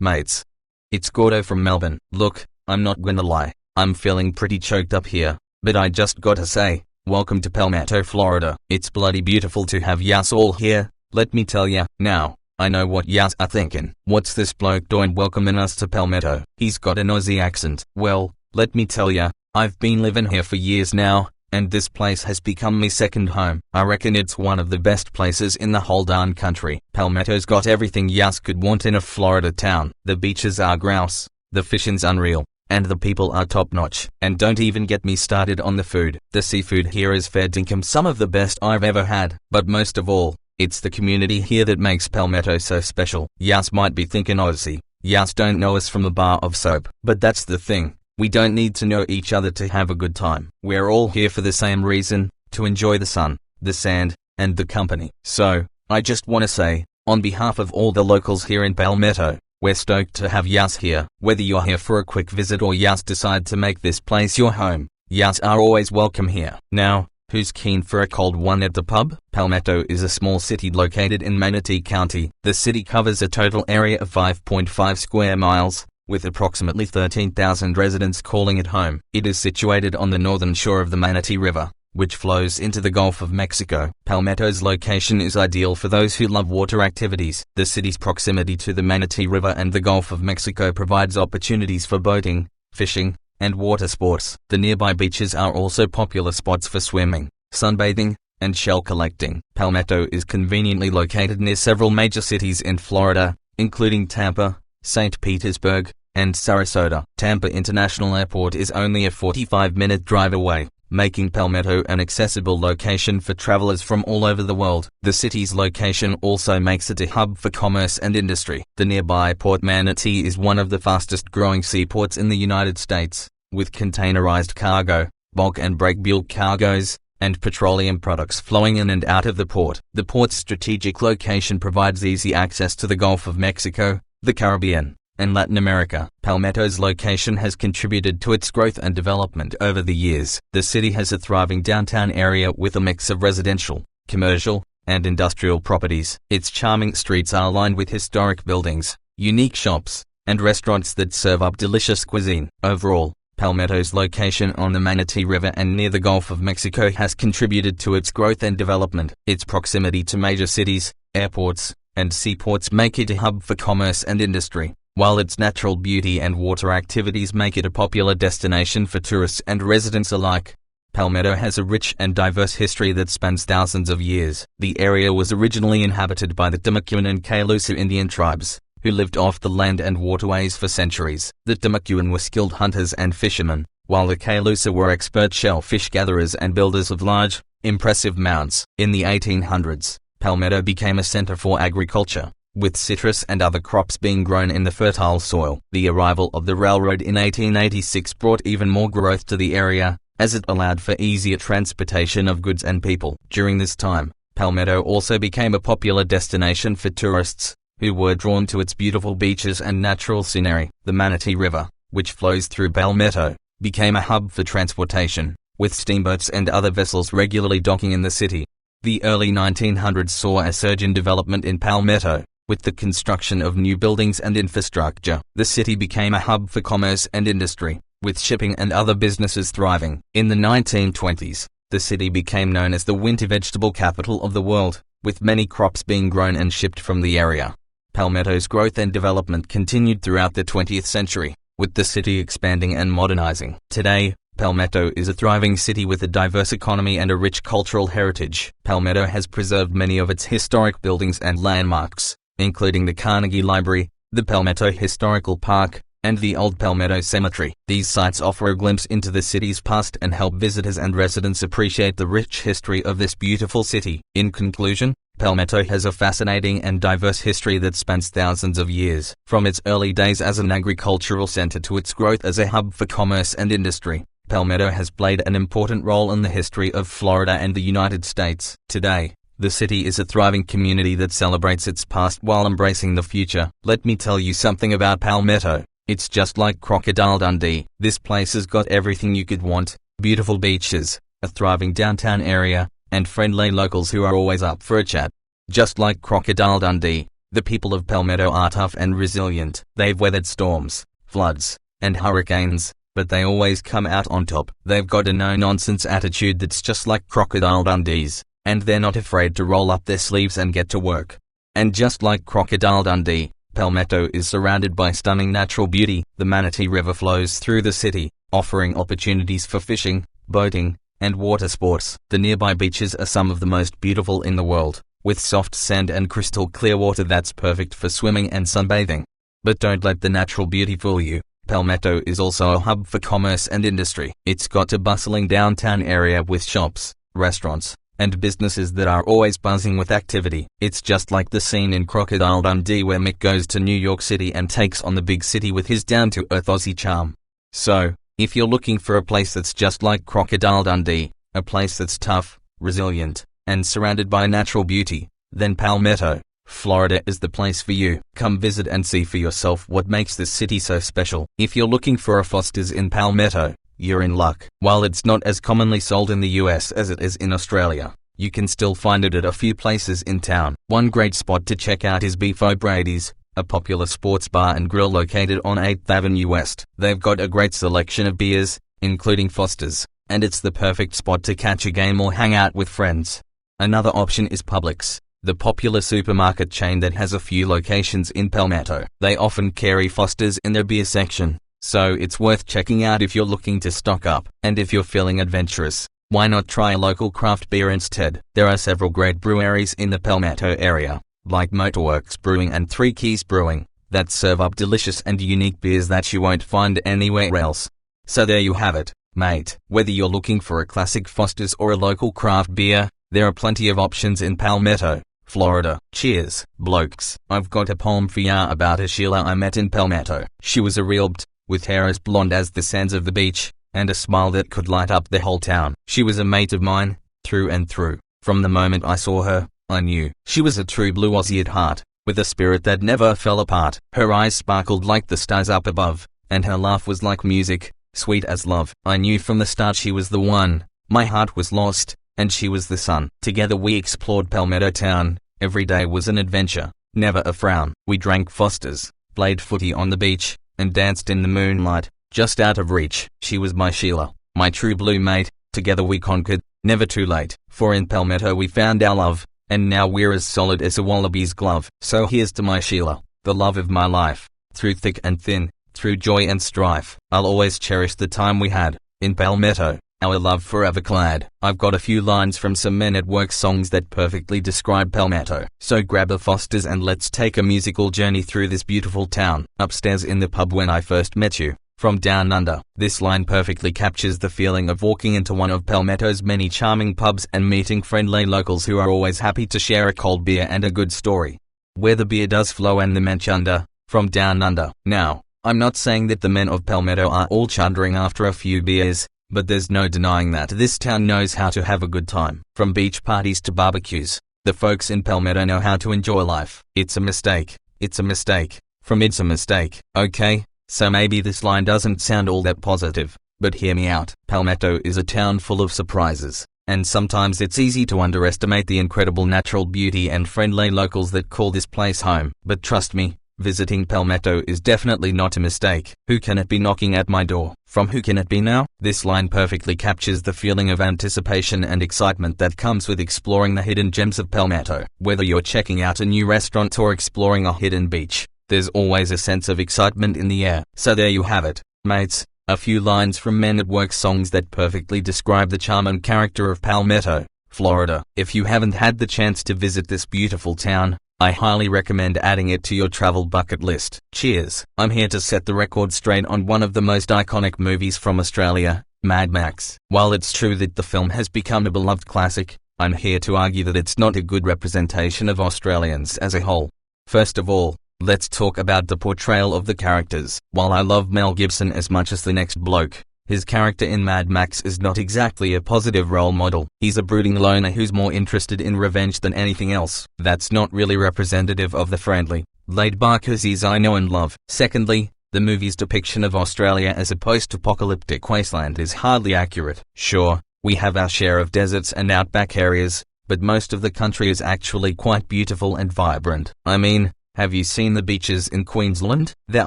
mates. It's Gordo from Melbourne. Look, I'm not gonna lie, I'm feeling pretty choked up here, but I just gotta say, welcome to Palmetto, Florida. It's bloody beautiful to have yas all here, let me tell ya. Now, I know what yas are thinking. What's this bloke doing welcoming us to Palmetto? He's got an Aussie accent. Well, let me tell ya, I've been living here for years now, and this place has become me second home. I reckon it's one of the best places in the whole darn country. Palmetto's got everything yas could want in a Florida town. The beaches are grouse, the fishing's unreal, and the people are top-notch. And don't even get me started on the food. The seafood here is fair dinkum, some of the best I've ever had. But most of all, it's the community here that makes Palmetto so special. Yas might be thinking Aussie, yas don't know us from a bar of soap. But that's the thing. We don't need to know each other to have a good time. We're all here for the same reason, to enjoy the sun, the sand, and the company. So, I just want to say, on behalf of all the locals here in Palmetto, we're stoked to have yas here. Whether you're here for a quick visit or yas decide to make this place your home, yas are always welcome here. Now, who's keen for a cold one at the pub? Palmetto is a small city located in Manatee County. The city covers a total area of 5.5 square miles, with approximately 13,000 residents calling it home. It is situated on the northern shore of the Manatee River, which flows into the Gulf of Mexico. Palmetto's location is ideal for those who love water activities. The city's proximity to the Manatee River and the Gulf of Mexico provides opportunities for boating, fishing, and water sports. The nearby beaches are also popular spots for swimming, sunbathing, and shell collecting. Palmetto is conveniently located near several major cities in Florida, including Tampa, St. Petersburg, and Sarasota. Tampa International Airport is only a 45-minute drive away, making Palmetto an accessible location for travelers from all over the world. The city's location also makes it a hub for commerce and industry. The nearby Port Manatee is one of the fastest growing seaports in the United States, with containerized cargo, bulk and break bulk cargoes, and petroleum products flowing in and out of the port. The port's strategic location provides easy access to the Gulf of Mexico, the Caribbean, and Latin America. Palmetto's location has contributed to its growth and development over the years. The city has a thriving downtown area with a mix of residential, commercial, and industrial properties. Its charming streets are lined with historic buildings, unique shops, and restaurants that serve up delicious cuisine. Overall, Palmetto's location on the Manatee River and near the Gulf of Mexico has contributed to its growth and development. Its proximity to major cities, airports, and seaports make it a hub for commerce and industry, while its natural beauty and water activities make it a popular destination for tourists and residents alike. Palmetto has a rich and diverse history that spans thousands of years. The area was originally inhabited by the Debunking and Calusa Indian tribes, who lived off the land and waterways for centuries. The Debunking were skilled hunters and fishermen, while the Calusa were expert shellfish gatherers and builders of large, impressive mounds. In the 1800s, Palmetto became a center for agriculture, with citrus and other crops being grown in the fertile soil. The arrival of the railroad in 1886 brought even more growth to the area, as it allowed for easier transportation of goods and people. During this time, Palmetto also became a popular destination for tourists, who were drawn to its beautiful beaches and natural scenery. The Manatee River, which flows through Palmetto, became a hub for transportation, with steamboats and other vessels regularly docking in the city. The early 1900s saw a surge in development in Palmetto, with the construction of new buildings and infrastructure. The city became a hub for commerce and industry, with shipping and other businesses thriving. In the 1920s, the city became known as the winter vegetable capital of the world, with many crops being grown and shipped from the area. Palmetto's growth and development continued throughout the 20th century, with the city expanding and modernizing. Today, Palmetto is a thriving city with a diverse economy and a rich cultural heritage. Palmetto has preserved many of its historic buildings and landmarks, including the Carnegie Library, the Palmetto Historical Park, and the Old Palmetto Cemetery. These sites offer a glimpse into the city's past and help visitors and residents appreciate the rich history of this beautiful city. In conclusion, Palmetto has a fascinating and diverse history that spans thousands of years. From its early days as an agricultural center to its growth as a hub for commerce and industry, Palmetto has played an important role in the history of Florida and the United States. Today, the city is a thriving community that celebrates its past while embracing the future. Let me tell you something about Palmetto. It's just like Crocodile Dundee. This place has got everything you could want: beautiful beaches, a thriving downtown area, and friendly locals who are always up for a chat. Just like Crocodile Dundee. The people of Palmetto are tough and resilient. They've weathered storms, floods, and hurricanes, but they always come out on top. They've got a no-nonsense attitude that's just like Crocodile Dundee's, and they're not afraid to roll up their sleeves and get to work. And just like Crocodile Dundee, Palmetto is surrounded by stunning natural beauty. The Manatee River flows through the city, offering opportunities for fishing, boating, and water sports. The nearby beaches are some of the most beautiful in the world, with soft sand and crystal clear water that's perfect for swimming and sunbathing. But don't let the natural beauty fool you. Palmetto is also a hub for commerce and industry. It's got a bustling downtown area with shops, restaurants, and businesses that are always buzzing with activity. It's just like the scene in Crocodile Dundee where Mick goes to New York City and takes on the big city with his down-to-earth Aussie charm. So, if you're looking for a place that's just like Crocodile Dundee, a place that's tough, resilient, and surrounded by natural beauty, then Palmetto, Florida is the place for you. Come visit and see for yourself what makes this city so special. If you're looking for a Foster's in Palmetto, you're in luck. While it's not as commonly sold in the US as it is in Australia, you can still find it at a few places in town. One great spot to check out is Beef O'Brady's, a popular sports bar and grill located on 8th Avenue West. They've got a great selection of beers, including Foster's, and it's the perfect spot to catch a game or hang out with friends. Another option is Publix, the popular supermarket chain that has a few locations in Palmetto. They often carry Foster's in their beer section, so it's worth checking out if you're looking to stock up. And if you're feeling adventurous, why not try a local craft beer instead? There are several great breweries in the Palmetto area, like Motorworks Brewing and Three Keys Brewing, that serve up delicious and unique beers that you won't find anywhere else. So there you have it, mate. Whether you're looking for a classic Foster's or a local craft beer, there are plenty of options in Palmetto, Florida. Cheers, blokes. I've got a poem for ya about a Sheila I met in Palmetto. She was a real with hair as blonde as the sands of the beach, and a smile that could light up the whole town. She was a mate of mine, through and through. From the moment I saw her, I knew she was a true blue Aussie at heart, with a spirit that never fell apart. Her eyes sparkled like the stars up above, and her laugh was like music, sweet as love. I knew from the start she was the one. My heart was lost, and she was the sun. Together we explored Palmetto town. Every day was an adventure, never a frown. We drank Foster's, played footy on the beach, and danced in the moonlight, just out of reach. She was my Sheila, my true blue mate. Together we conquered, never too late. For in Palmetto we found our love, and now we're as solid as a wallaby's glove. So here's to my Sheila, the love of my life. Through thick and thin, through joy and strife, I'll always cherish the time we had, in Palmetto, our love forever clad. I've got a few lines from some Men at Work songs that perfectly describe Palmetto. So grab a Foster's and let's take a musical journey through this beautiful town. Upstairs in the pub when I first met you, from down under. This line perfectly captures the feeling of walking into one of Palmetto's many charming pubs and meeting friendly locals who are always happy to share a cold beer and a good story. Where the beer does flow and the men chunder, from down under. Now, I'm not saying that the men of Palmetto are all chundering after a few beers, but there's no denying that this town knows how to have a good time. From beach parties to barbecues, the folks in Palmetto know how to enjoy life. It's a mistake. It's a mistake. From it's a mistake. Okay, so maybe this line doesn't sound all that positive, but hear me out. Palmetto is a town full of surprises, and sometimes it's easy to underestimate the incredible natural beauty and friendly locals that call this place home. But trust me, visiting Palmetto is definitely not a mistake. Who can it be knocking at my door? From Who Can It Be Now? This line perfectly captures the feeling of anticipation and excitement that comes with exploring the hidden gems of Palmetto. Whether you're checking out a new restaurant or exploring a hidden beach, there's always a sense of excitement in the air. So there you have it, mates. A few lines from Men at Work songs that perfectly describe the charm and character of Palmetto, Florida. If you haven't had the chance to visit this beautiful town, I highly recommend adding it to your travel bucket list. Cheers. I'm here to set the record straight on one of the most iconic movies from Australia, Mad Max. While it's true that the film has become a beloved classic, I'm here to argue that it's not a good representation of Australians as a whole. First of all, let's talk about the portrayal of the characters. While I love Mel Gibson as much as the next bloke, his character in Mad Max is not exactly a positive role model. He's a brooding loner who's more interested in revenge than anything else. That's not really representative of the friendly, laid-back Aussies I know and love. Secondly, the movie's depiction of Australia as a post-apocalyptic wasteland is hardly accurate. Sure, we have our share of deserts and outback areas, but most of the country is actually quite beautiful and vibrant. I mean, Have you seen the beaches in Queensland? They're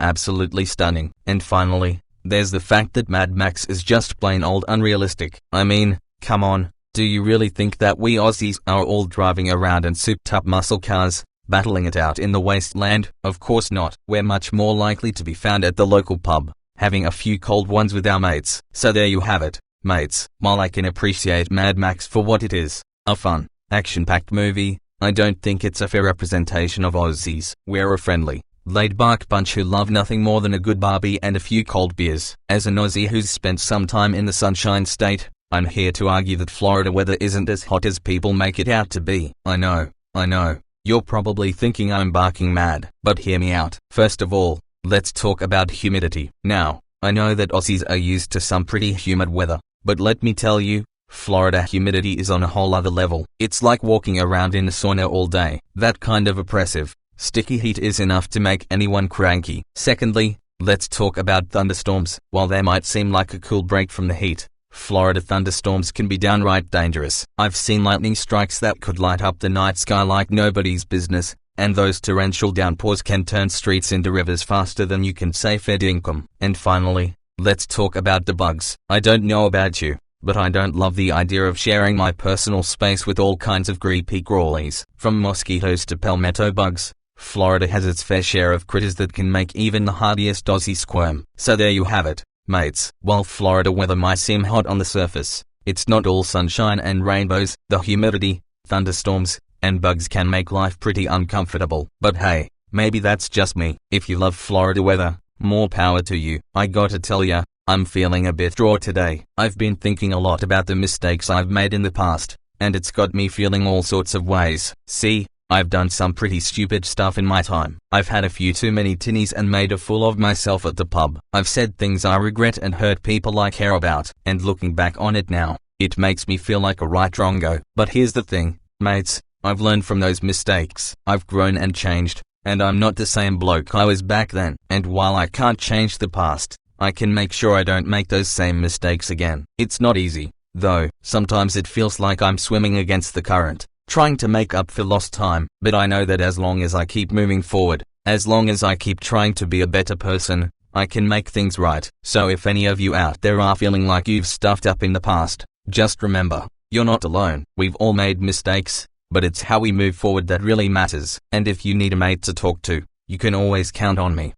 absolutely stunning. And finally, there's the fact that Mad Max is just plain old unrealistic. I mean, come on, do you really think that we Aussies are all driving around in souped-up muscle cars, battling it out in the wasteland? Of course not. We're much more likely to be found at the local pub, having a few cold ones with our mates. So there you have it, mates. While I can appreciate Mad Max for what it is, a fun, action-packed movie, I don't think it's a fair representation of Aussies. We're a friendly, laid-back bunch who love nothing more than a good barbie and a few cold beers. As an Aussie who's spent some time in the Sunshine State, I'm here to argue that Florida weather isn't as hot as people make it out to be. I know, you're probably thinking I'm barking mad, but hear me out. First of all, let's talk about humidity. Now, I know that Aussies are used to some pretty humid weather, but let me tell you, Florida humidity is on a whole other level. It's like walking around in a sauna all day. That kind of oppressive, sticky heat is enough to make anyone cranky. Secondly, let's talk about thunderstorms. While they might seem like a cool break from the heat, Florida thunderstorms can be downright dangerous. I've seen lightning strikes that could light up the night sky like nobody's business, and those torrential downpours can turn streets into rivers faster than you can say fair dinkum. And finally, let's talk about the bugs. I don't know about you, but I don't love the idea of sharing my personal space with all kinds of creepy crawlies. From mosquitoes to palmetto bugs, Florida has its fair share of critters that can make even the hardiest Aussie squirm. So there you have it, mates. While Florida weather might seem hot on the surface, it's not all sunshine and rainbows. The humidity, thunderstorms, and bugs can make life pretty uncomfortable. But hey, maybe that's just me. If you love Florida weather, more power to you. I gotta tell ya, I'm feeling a bit raw today. I've been thinking a lot about the mistakes I've made in the past, and it's got me feeling all sorts of ways. See, I've done some pretty stupid stuff in my time. I've had a few too many tinnies and made a fool of myself at the pub. I've said things I regret and hurt people I care about, and looking back on it now, it makes me feel like a right wrongo. But here's the thing, mates, I've learned from those mistakes. I've grown and changed, and I'm not the same bloke I was back then. And while I can't change the past, I can make sure I don't make those same mistakes again. It's not easy, though. Sometimes it feels like I'm swimming against the current, trying to make up for lost time. But I know that as long as I keep moving forward, as long as I keep trying to be a better person, I can make things right. So if any of you out there are feeling like you've stuffed up in the past, just remember, you're not alone. We've all made mistakes, but it's how we move forward that really matters. And if you need a mate to talk to, you can always count on me.